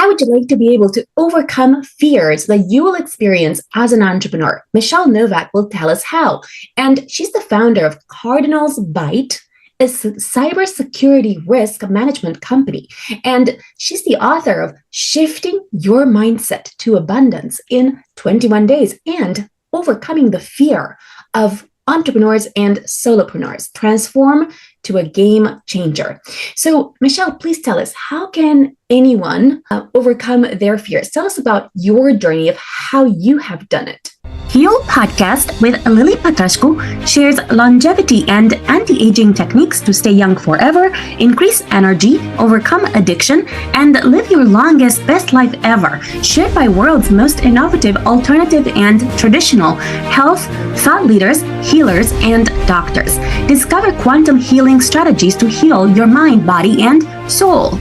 How would you like to be able to overcome fears that you will experience as an entrepreneur? Michele Novack will tell us how. And she's the founder of CardinalsByte, a cybersecurity risk management company. And she's the author of Shifting Your Mindset to Abundance in 21 Days and Overcoming the Fear of Entrepreneurs and Solopreneurs. Transform to a game changer. So, Michele, please tell us, how can anyone overcome their fears? Tell us about your journey of how you have done it. Heal Podcast with Lily Patrascu shares longevity and anti-aging techniques to stay young forever, increase energy, overcome addiction, and live your longest, best life ever. Shared by world's most innovative, alternative, and traditional health, thought leaders, healers, and doctors. Discover quantum healing strategies to heal your mind, body, and soul.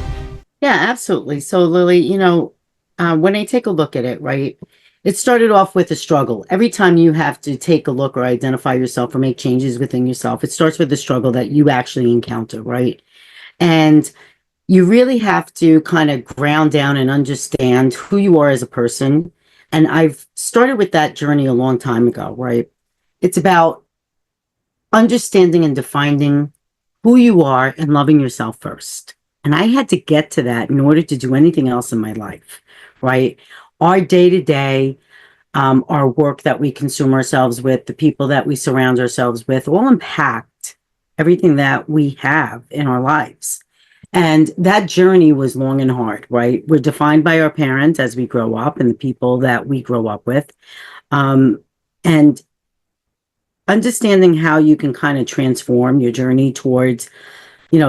Yeah, absolutely. So, Lily, when I take a look at it, right, it started off with a struggle. Every time you have to take a look or identify yourself or make changes within yourself, it starts with a struggle that you actually encounter, right? And you really have to kind of ground down and understand who you are as a person. And I've started with that journey a long time ago, right? It's about understanding and defining who you are and loving yourself first. And I had to get to that in order to do anything else in my life, right? Our day-to-day, our work that we consume ourselves with, the people that we surround ourselves with, all impact everything that we have in our lives. And that journey was long and hard, right? We're defined by our parents as we grow up and the people that we grow up with. And understanding how you can kind of transform your journey towards,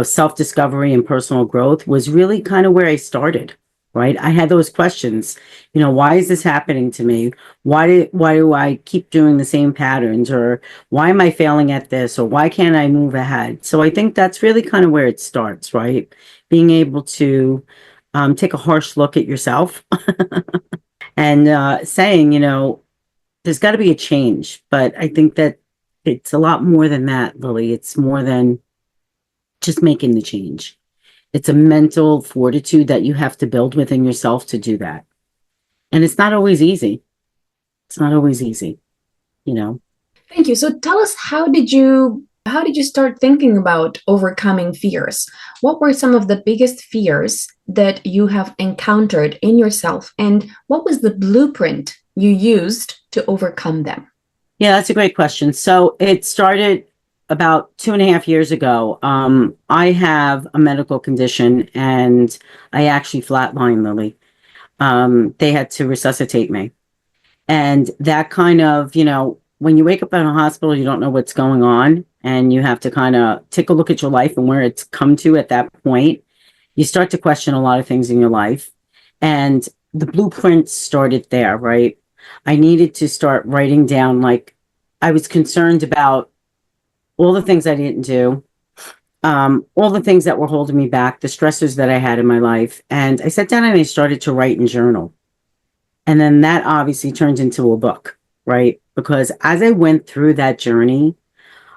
self-discovery and personal growth was really kind of where I started. Right. I had those questions, why is this happening to me? Why do I keep doing the same patterns, or why am I failing at this, or why can't I move ahead? So I think that's really kind of where it starts, right? Being able to take a harsh look at yourself and saying, there's got to be a change. But I think that it's a lot more than that, Lily. It's more than just making the change. It's a mental fortitude that you have to build within yourself to do that. And it's not always easy. It's not always easy, Thank you. So tell us, how did you start thinking about overcoming fears? What were some of the biggest fears that you have encountered in yourself? And what was the blueprint you used to overcome them? Yeah, that's a great question. So it started about 2.5 years ago. I have a medical condition and I actually flatlined, Lily. They had to resuscitate me. And that kind of, when you wake up in a hospital, you don't know what's going on, and you have to kind of take a look at your life and where it's come to at that point. You start to question a lot of things in your life. And the blueprint started there, right? I needed to start writing down, I was concerned about all the things I didn't do, all the things that were holding me back, the stressors that I had in my life. And I sat down and I started to write and journal. And then that obviously turned into a book, right? Because as I went through that journey,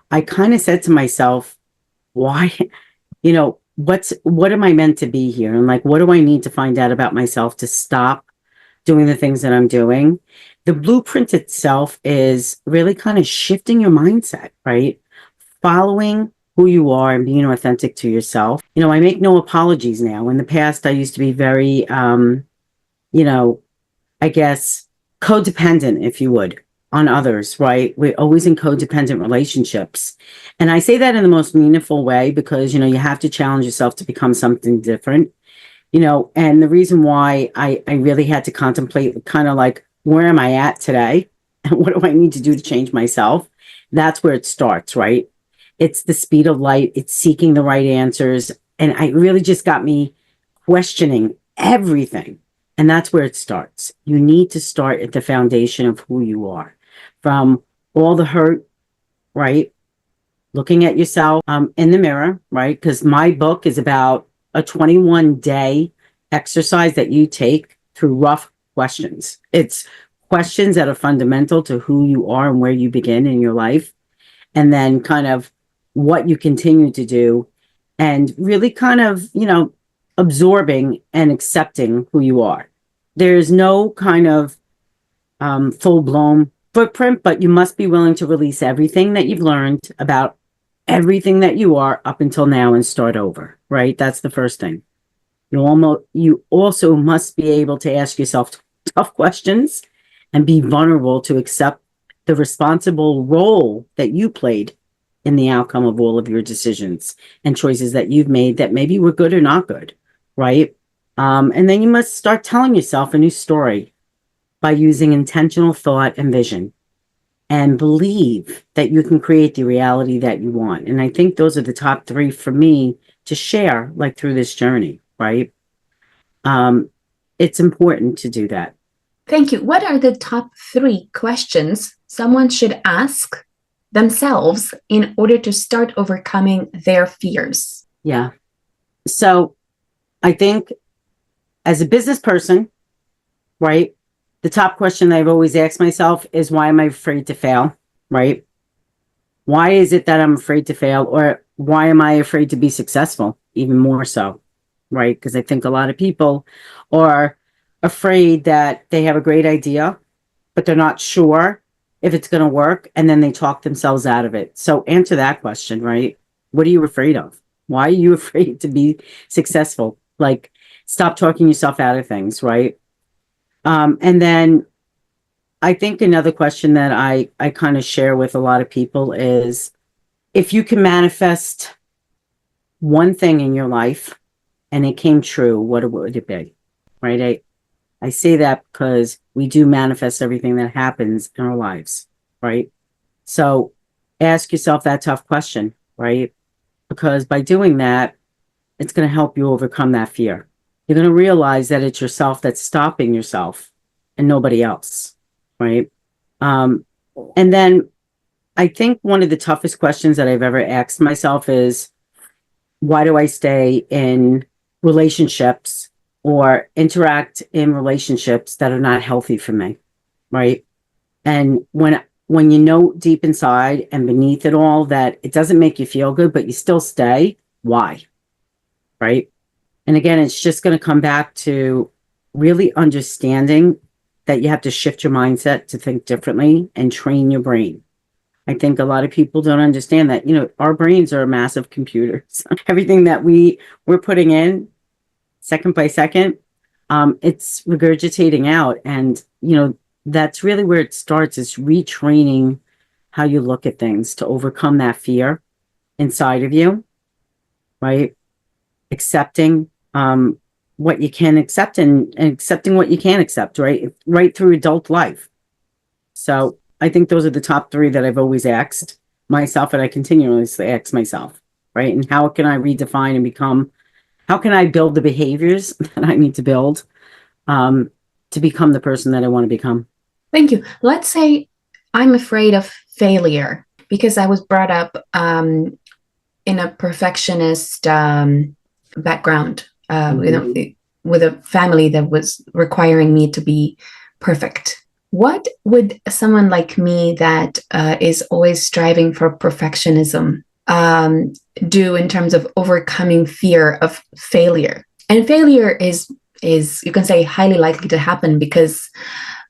I kind of said to myself, why, what am I meant to be here? And what do I need to find out about myself to stop doing the things that I'm doing? The blueprint itself is really kind of shifting your mindset, right? Following who you are and being authentic to yourself. I make no apologies now. In the past, I used to be very, I guess, codependent, if you would, on others, right? We're always in codependent relationships. And I say that in the most meaningful way because, you have to challenge yourself to become something different, and the reason why I really had to contemplate kind of where am I at today? And what do I need to do to change myself? That's where it starts, right? It's the speed of light. It's seeking the right answers. And it really just got me questioning everything. And that's where it starts. You need to start at the foundation of who you are. From all the hurt, right? Looking at yourself in the mirror, right? Because my book is about a 21-day exercise that you take through rough questions. It's questions that are fundamental to who you are and where you begin in your life. And then kind of what you continue to do, and really kind of, absorbing and accepting who you are. There's no kind of full-blown footprint, but you must be willing to release everything that you've learned about everything that you are up until now and start over, right? That's the first thing. You also must be able to ask yourself tough questions and be vulnerable to accept the responsible role that you played in the outcome of all of your decisions and choices that you've made that maybe were good or not good, right? And then you must start telling yourself a new story by using intentional thought and vision, and believe that you can create the reality that you want. And I think those are the top three for me to share, like through this journey, right? It's important to do that. Thank you. What are the top 3 questions someone should ask themselves in order to start overcoming their fears? Yeah. So I think as a business person, right, the top question I've always asked myself is, why am I afraid to fail, right? Why is it that I'm afraid to fail? Or why am I afraid to be successful? Even more so, right? Because I think a lot of people are afraid that they have a great idea, but they're not sure if it's going to work. And then they talk themselves out of it. So answer that question, right? What are you afraid of? Why are you afraid to be successful? Like, stop talking yourself out of things, right? And then I think another question that I kind of share with a lot of people is, if you can manifest one thing in your life and it came true, what would it be? Right? I say that because we do manifest everything that happens in our lives, right? So ask yourself that tough question, right? Because by doing that, it's going to help you overcome that fear. You're going to realize that it's yourself that's stopping yourself and nobody else, right? And then I think one of the toughest questions that I've ever asked myself is, why do I stay in relationships or interact in relationships that are not healthy for me, right? And when you know deep inside and beneath it all that it doesn't make you feel good, but you still stay, why? Right? And again, it's just going to come back to really understanding that you have to shift your mindset to think differently and train your brain. I think a lot of people don't understand that, our brains are massive computers. Everything that we're putting in second by second, it's regurgitating out. And, that's really where it starts, is retraining how you look at things to overcome that fear inside of you, right? Accepting what you can accept and accepting what you can't accept, right through adult life. So I think those are the top 3 that I've always asked myself, and I continuously ask myself, right? And how can I redefine and become, how can I build the behaviors that I need to build to become the person that I want to become? Thank you. Let's say I'm afraid of failure because I was brought up in a perfectionist background, with a family that was requiring me to be perfect. What would someone like me that is always striving for perfectionism do in terms of overcoming fear of failure? And failure is, you can say, highly likely to happen, because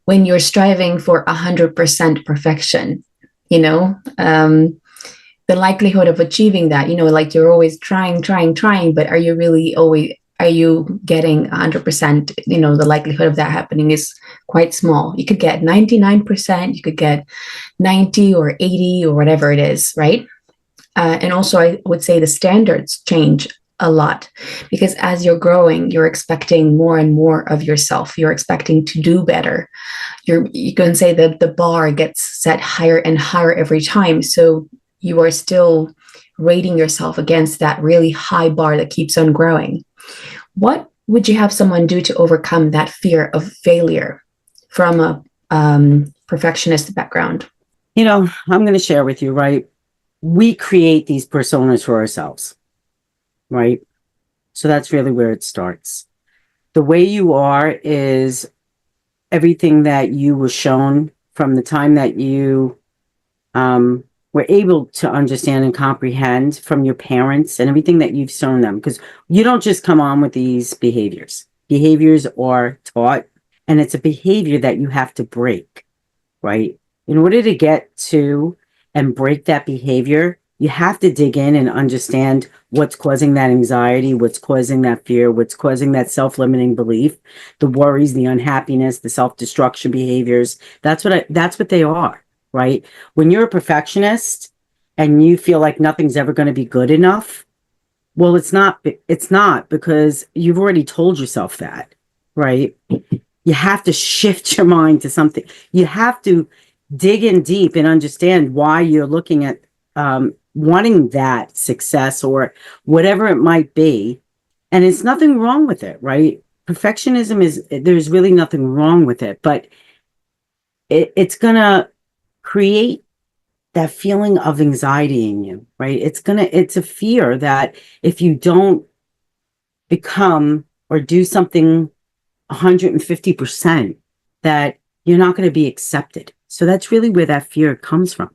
when you're striving for 100% perfection, the likelihood of achieving that, like you're always trying, but are you getting 100%? The likelihood of that happening is quite small. You could get 99%, you could get 90 or 80 or whatever it is, right? And also, I would say the standards change a lot, because as you're growing, you're expecting more and more of yourself. You're expecting to do better. You can say that the bar gets set higher and higher every time. So you are still rating yourself against that really high bar that keeps on growing. What would you have someone do to overcome that fear of failure from a perfectionist background? I'm going to share with you, right? We create these personas for ourselves, right? So that's really where it starts. The way you are is everything that you were shown from the time that you were able to understand and comprehend from your parents and everything that you've shown them. Because you don't just come on with these behaviors. Behaviors are taught, and it's a behavior that you have to break, right? In order to get to and break that behavior, you have to dig in and understand what's causing that anxiety, what's causing that fear, what's causing that self-limiting belief, the worries, the unhappiness, the self-destruction behaviors. That's what they are, right? When you're a perfectionist and you feel like nothing's ever going to be good enough, well, it's not because you've already told yourself that, right? You have to shift your mind to something. You have to dig in deep and understand why you're looking at wanting that success or whatever it might be. And it's nothing wrong with it, right? There's really nothing wrong with it, but it's going to create that feeling of anxiety in you, right? It's a fear that if you don't become or do something 150%, that you're not going to be accepted. So that's really where that fear comes from,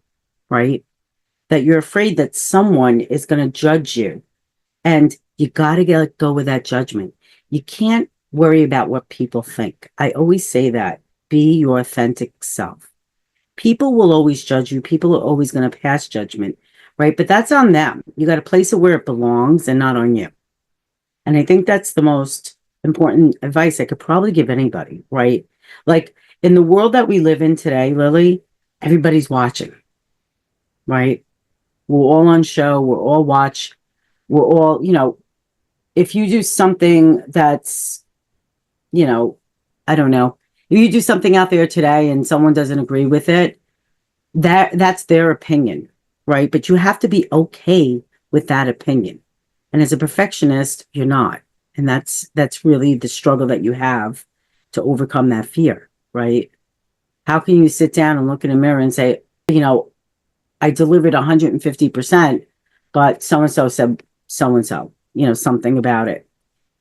right? That you're afraid that someone is going to judge you, and you got to let go with that judgment. You can't worry about what people think. I always say that. Be your authentic self. People will always judge you. People are always going to pass judgment, right? But that's on them. You got to place it where it belongs and not on you. And I think that's the most important advice I could probably give anybody, right? Like in the world that we live in today, Lily, everybody's watching, right? We're all on show. We're all watch. We're all, if you do something that's, I don't know, if you do something out there today and someone doesn't agree with it, that's their opinion, right? But you have to be okay with that opinion. And as a perfectionist, you're not. And that's really the struggle that you have to overcome that fear, right? How can you sit down and look in a mirror and say, I delivered 150%, but so-and-so said so-and-so, something about it.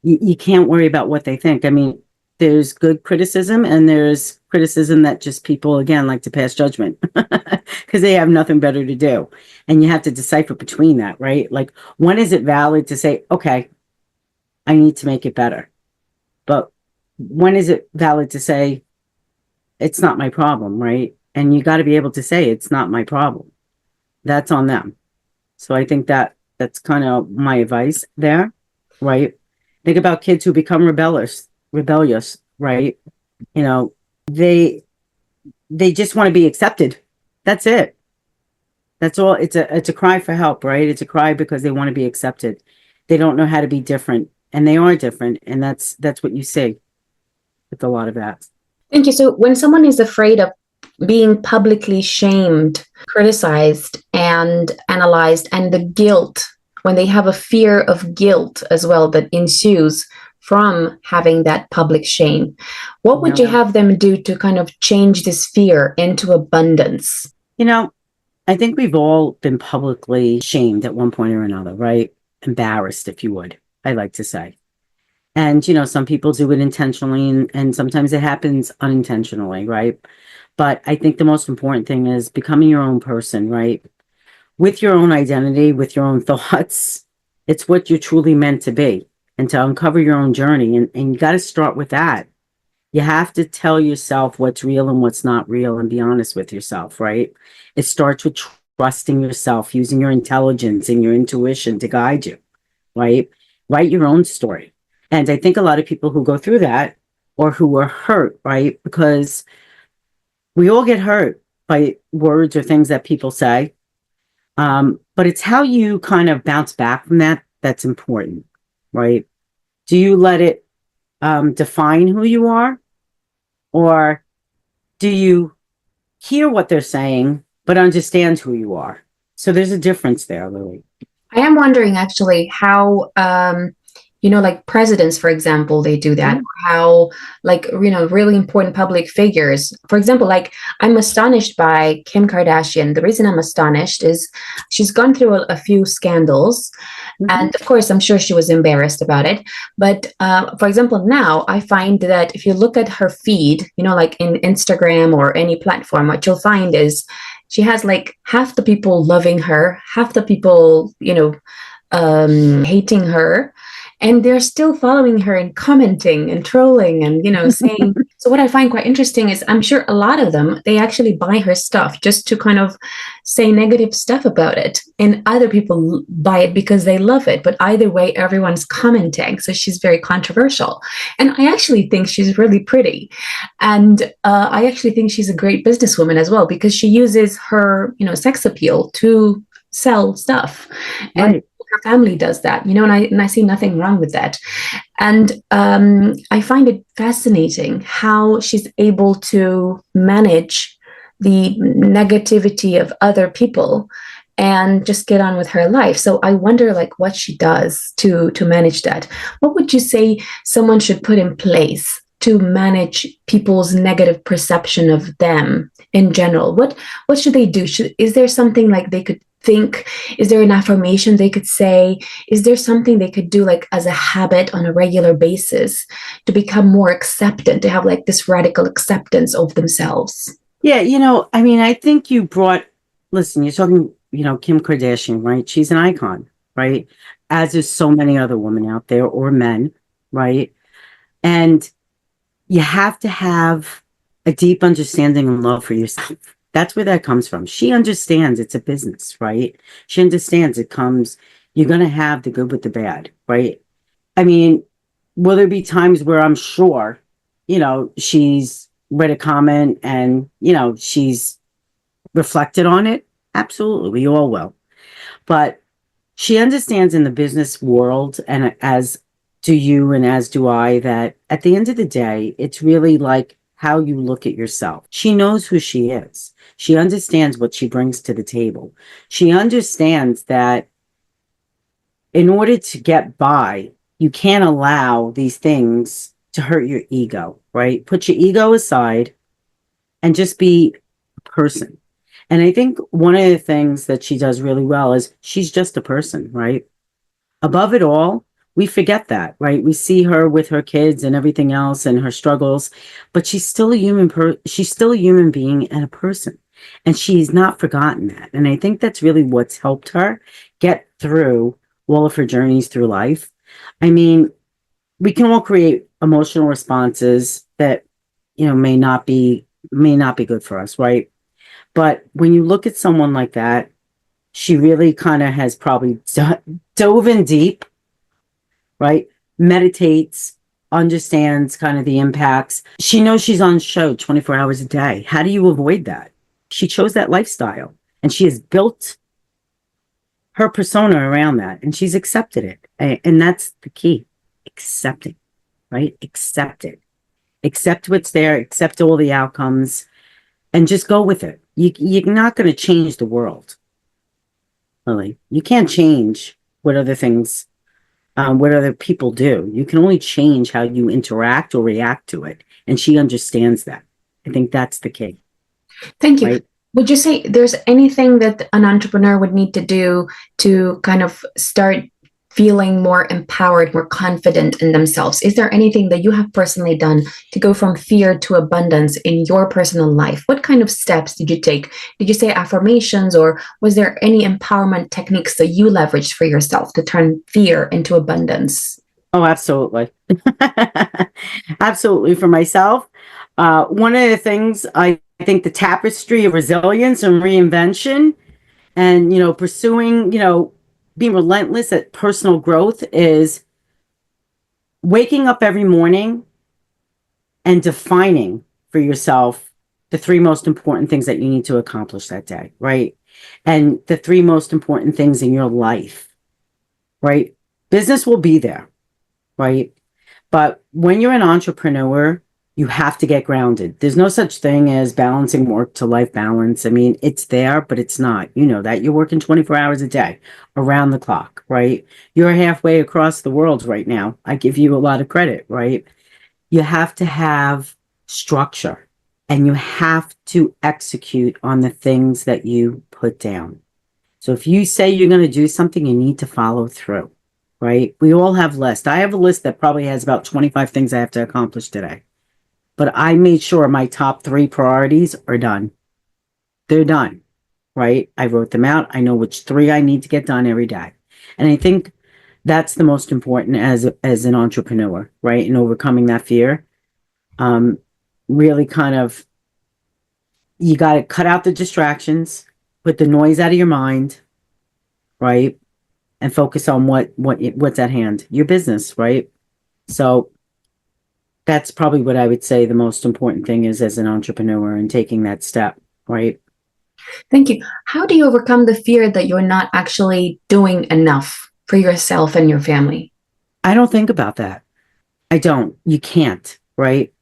You can't worry about what they think. I mean, there's good criticism and there's criticism that just people, again, like to pass judgment because they have nothing better to do. And you have to decipher between that, right? Like, when is it valid to say, okay, I need to make it better? But when is it valid to say, it's not my problem, right? And you got to be able to say, it's not my problem. That's on them. So I think that's kind of my advice there, right? Think about kids who become rebellious, right? They just want to be accepted. That's it. That's all. It's a cry for help, right? It's a cry because they want to be accepted. They don't know how to be different, and they are different, and that's what you see with a lot of that. Thank you. So when someone is afraid of being publicly shamed, criticized, and analyzed, and the guilt, when they have a fear of guilt as well that ensues from having that public shame, what would you have them do to kind of change this fear into abundance? I think we've all been publicly shamed at one point or another, right? Embarrassed, if you would, I like to say. And, some people do it intentionally and sometimes it happens unintentionally, right? But I think the most important thing is becoming your own person, right? With your own identity, with your own thoughts. It's what you're truly meant to be, and to uncover your own journey. And you got to start with that. You have to tell yourself what's real and what's not real and be honest with yourself, right? It starts with trusting yourself, using your intelligence and your intuition to guide you, right? Write your own story. And I think a lot of people who go through that or who are hurt, right? Because we all get hurt by words or things that people say. But it's how you kind of bounce back from that that's important, right? Do you let it define who you are? Or do you hear what they're saying, but understand who you are? So there's a difference there, Lily. I am wondering actually how, like presidents, for example, they do that. How, really important public figures. For example, I'm astonished by Kim Kardashian. The reason I'm astonished is she's gone through a few scandals. And of course, I'm sure she was embarrassed about it. But for example, now I find that if you look at her feed, like in Instagram or any platform, what you'll find is she has like half the people loving her, half the people, hating her, and they're still following her and commenting and trolling and saying. So what I find quite interesting is I'm sure a lot of them, they actually buy her stuff just to kind of say negative stuff about it, and other people buy it because they love it. But either way, everyone's commenting, so she's very controversial. And I actually think she's really pretty, and I actually think she's a great businesswoman as well, because she uses her sex appeal to sell stuff. And Right. her family does that, and I see nothing wrong with that. And I find it fascinating how she's able to manage the negativity of other people and just get on with her life. So I wonder like what she does to manage that. What would you say someone should put in place to manage people's negative perception of them in general? What should they do? Is there something like they could think? Is there an affirmation they could say? Is there something they could do like as a habit on a regular basis to become more acceptant, to have like this radical acceptance of themselves? Yeah, I mean, I think listen, you're talking, Kim Kardashian, right? She's an icon, right? As is so many other women out there, or men, right? And you have to have a deep understanding and love for yourself. That's where that comes from. She understands it's a business, right? She understands you're going to have the good with the bad, right? I mean, will there be times where I'm sure, she's read a comment and, she's reflected on it? Absolutely. We all will. But she understands in the business world, and as do you and as do I, that at the end of the day, it's really like how you look at yourself. She knows who she is. She understands what she brings to the table. She understands that in order to get by, you can't allow these things to hurt your ego, right? Put your ego aside and just be a person. And I think one of the things that she does really well is she's just a person, right? Above it all, we forget that, right? We see her with her kids and everything else and her struggles, but she's still she's still a human being and a person. And she's not forgotten that. And I think that's really what's helped her get through all of her journeys through life. I mean, we can all create emotional responses that, may not be good for us, right? But when you look at someone like that, she really kind of has probably dove in deep, right? Meditates, understands kind of the impacts. She knows she's on show 24 hours a day. How do you avoid that? She chose that lifestyle, and she has built her persona around that, and she's accepted it. And that's the key. Accepting, right? Accept it. Accept what's there, accept all the outcomes, and just go with it. You're not going to change the world, Lily. You can't change what other things, what other people do. You can only change how you interact or react to it. And she understands that. I think that's the key. Thank you. Right? Would you say there's anything that an entrepreneur would need to do to kind of start feeling more empowered, more confident in themselves? Is there anything that you have personally done to go from fear to abundance in your personal life? What kind of steps did you take? Did you say affirmations, or was there any empowerment techniques that you leveraged for yourself to turn fear into abundance? Oh, absolutely. Absolutely. For myself, one of the things I think the tapestry of resilience and reinvention and, pursuing, being relentless at personal growth is waking up every morning and defining for yourself the three most important things that you need to accomplish that day, right? And the three most important things in your life, right? Business will be there, right? But when you're an entrepreneur, you have to get grounded. There's no such thing as balancing work to life balance. I mean, it's there, but it's not. You know that. You're working 24 hours a day around the clock, right? You're halfway across the world right now. I give you a lot of credit, right? You have to have structure, and you have to execute on the things that you put down. So if you say you're going to do something, you need to follow through, right? We all have lists. I have a list that probably has about 25 things I have to accomplish today. But I made sure my top 3 priorities are done. They're done. right? I wrote them out. I know which three I need to get done every day. And I think that's the most important as an entrepreneur, right? And overcoming that fear. Um, really kind of, you got to cut out the distractions, put the noise out of your mind, right? And focus on what's at hand, your business, right? So that's probably what I would say the most important thing is as an entrepreneur and taking that step, right? Thank you. How do you overcome the fear that you're not actually doing enough for yourself and your family? I don't think about that. I don't. You can't, right?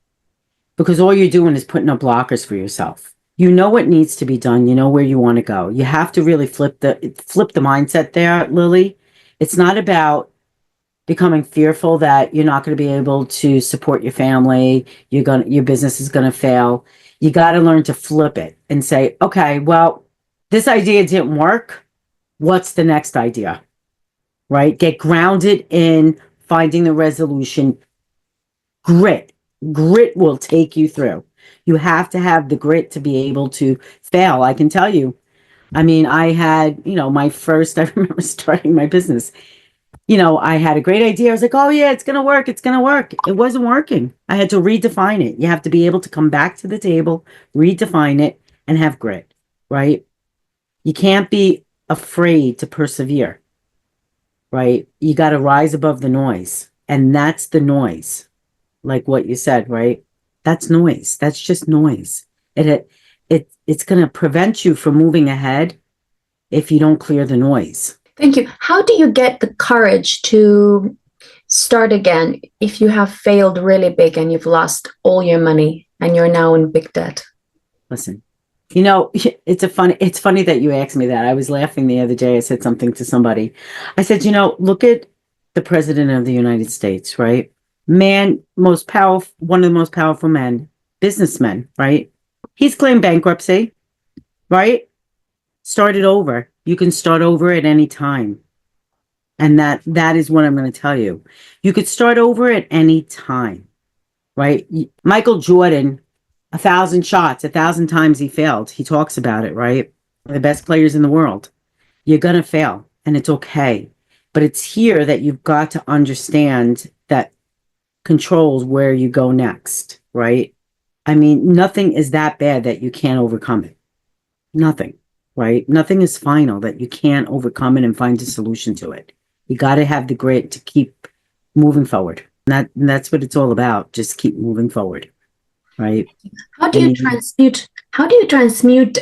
Because all you're doing is putting up blockers for yourself. You know what needs to be done. You know where you want to go. You have to really flip the mindset there, Lily. It's not about becoming fearful that you're not going to be able to support your family, your business is going to fail. You got to learn to flip it and say, okay, well, this idea didn't work. What's the next idea? Right? Get grounded in finding the resolution. Grit will take you through. You have to have the grit to be able to fail. I can tell you. I mean, I had, my first, I remember starting my business. I had a great idea. I was like, oh yeah, it's going to work. It's going to work. It wasn't working. I had to redefine it. You have to be able to come back to the table, redefine it, and have grit, right? You can't be afraid to persevere, right? You got to rise above the noise. And that's the noise, like what you said, right? That's noise. That's just noise. It's going to prevent you from moving ahead if you don't clear the noise. Thank you. How do you get the courage to start again if you have failed really big and you've lost all your money and you're now in big debt? Listen, it's funny that you asked me that. I was laughing the other day. I said something to somebody. I said, look at the president of the United States, right? Man, most powerful, one of the most powerful men, businessmen, right? He's claimed bankruptcy, right? Started over. You can start over at any time. And that is what I'm going to tell you. You could start over at any time, right? Michael Jordan, 1,000 shots, 1,000 times he failed. He talks about it, right? The best players in the world. You're going to fail and it's okay. But it's here that you've got to understand that controls where you go next, right? I mean, nothing is that bad that you can't overcome it. Nothing, right? Nothing is final that you can't overcome it and find a solution to it. You got to have the grit to keep moving forward. That's what it's all about. Just keep moving forward, right? How do I you mean, transmute? How do you transmute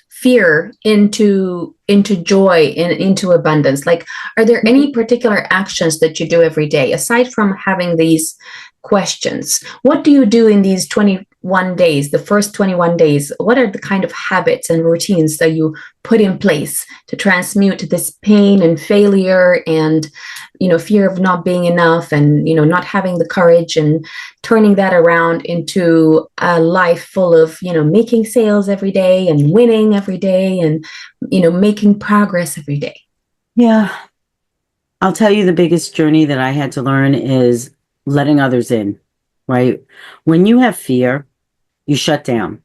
fear into joy and into abundance? Like, are there any particular actions that you do every day aside from having these questions? What do you do in these 21 days, the first 21 days? What are the kind of habits and routines that you put in place to transmute this pain and failure and fear of not being enough and not having the courage and turning that around into a life full of making sales every day and winning every day and making progress every day? yeah, I'll tell you the biggest journey that I had to learn is letting others in, right? When you have fear, you shut down,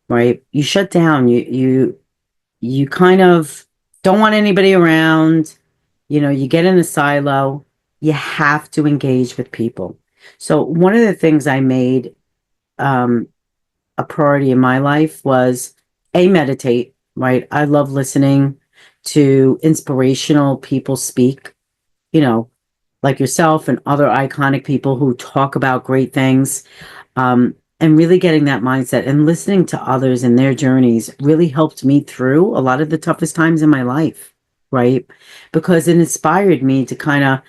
right? You shut down. You kind of don't want anybody around. You get in a silo. You have to engage with people. So one of the things I made um, a priority in my life was meditate, right? I love listening to inspirational people speak, you know, like yourself and other iconic people who talk about great things. And really getting that mindset and listening to others and their journeys really helped me through a lot of the toughest times in my life, right? Because it inspired me to kind of,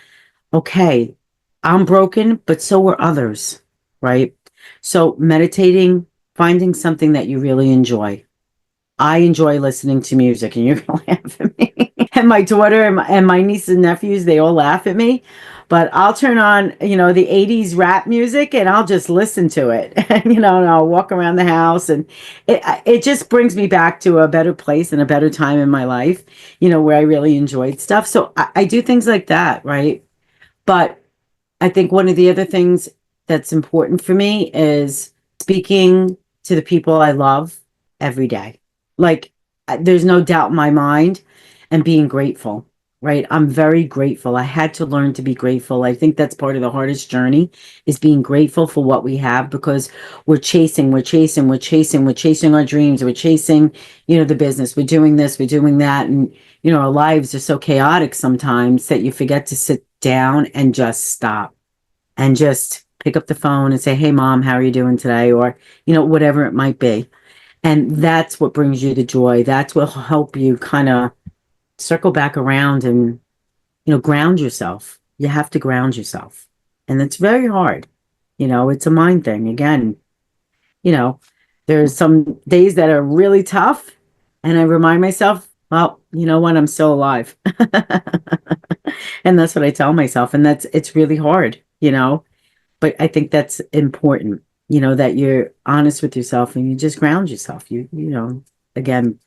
okay, I'm broken, but so were others, right? So meditating, finding something that you really enjoy. I enjoy listening to music, and you're gonna laugh at me. And my daughter and my nieces and nephews, they all laugh at me. But I'll turn on, the 80s rap music and I'll just listen to it. And I'll walk around the house and it just brings me back to a better place and a better time in my life, where I really enjoyed stuff. So I do things like that, right? But I think one of the other things that's important for me is speaking to the people I love every day. Like there's no doubt in my mind, and being grateful, right? I'm very grateful. I had to learn to be grateful. I think that's part of the hardest journey, is being grateful for what we have, because we're chasing our dreams. We're chasing, the business. We're doing this, we're doing that. And, our lives are so chaotic sometimes that you forget to sit down and just stop and just pick up the phone and say, hey, Mom, how are you doing today? Or, whatever it might be. And that's what brings you the joy. That's what will help you kind of circle back around and, ground yourself. You have to ground yourself. And it's very hard. It's a mind thing. Again, there's some days that are really tough. And I remind myself, well, you know what? I'm still alive. And that's what I tell myself. And it's really hard, but I think that's important, that you're honest with yourself and you just ground yourself. Again,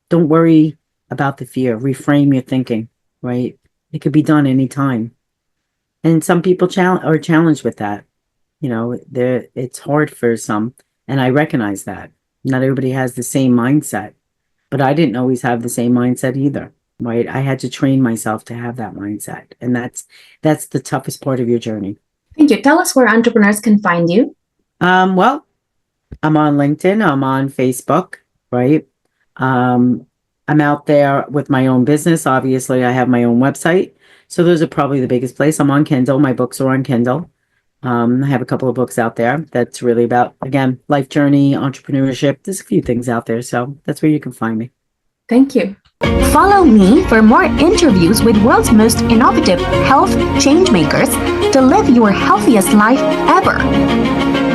don't worry about the fear. Reframe your thinking, right? It could be done anytime. And some people are challenged with that. It's hard for some. And I recognize that. Not everybody has the same mindset, but I didn't always have the same mindset either, right? I had to train myself to have that mindset. And that's the toughest part of your journey. Thank you. Tell us where entrepreneurs can find you. Well, I'm on LinkedIn. I'm on Facebook, right? I'm out there with my own business. Obviously, I have my own website. So those are probably the biggest place. I'm on Kindle. My books are on Kindle. I have a couple of books out there that's really about, again, life journey, entrepreneurship. There's a few things out there. So that's where you can find me. Thank you. Follow me for more interviews with world's most innovative health change makers to live your healthiest life ever.